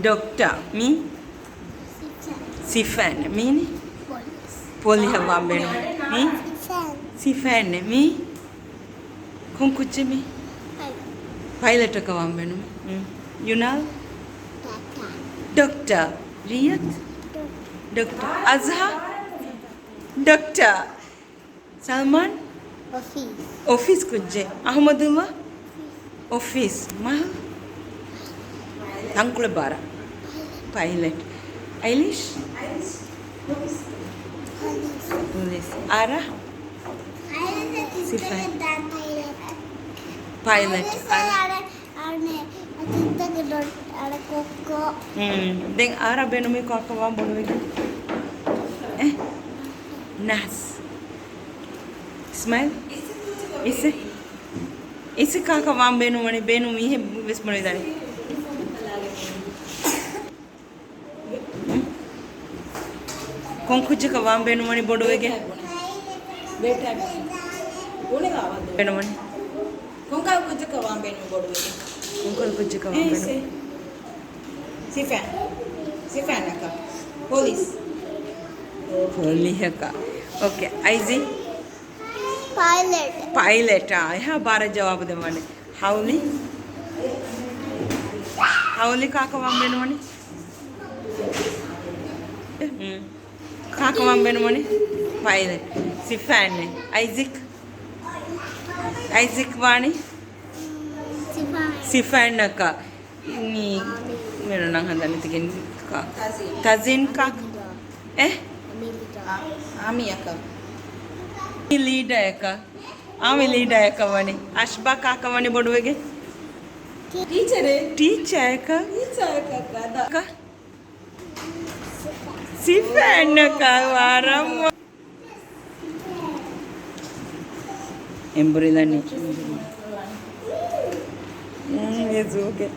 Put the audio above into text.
Doctor. Me? Sifan. Me ni? Police hawam benu. Me? Sifan. Me? Konkuche me? Pilot hawam benu. You know? Doctor. Riyad? Doctor. Azha? Doctor. Salman? Office kujje. Ahmadullah? Office. Mahal? Tankula bara. Pilot. Eilish? Police. Ara? Sifan. Pilot. Ara? Then Ara benu me kakawam bonuwege. Nas. Smile. Ise kakawam benu mani benu mihe vismone dani. Konkuche kawam benu mani bonuwege. Beta. Benu mani. Konka kuche kawam benu bonuwege. Konka kuche kawam benu. Sifan akka. Police akka. Okay. Aizi? Pilot. Yeah, bara jawab demane. Howli kakawam benu mani. Kakawam benu mani. Pilot. Sifan. Isaac wani? Sifan akka. Ni मेरा नाम हंदाने तिकेन का cousin का आमी अका leader का आमी leader का वानी अशबा का वानी बोलवेगे teacher का सिफान का वारम एम्ब्रेला नीचे ये जो के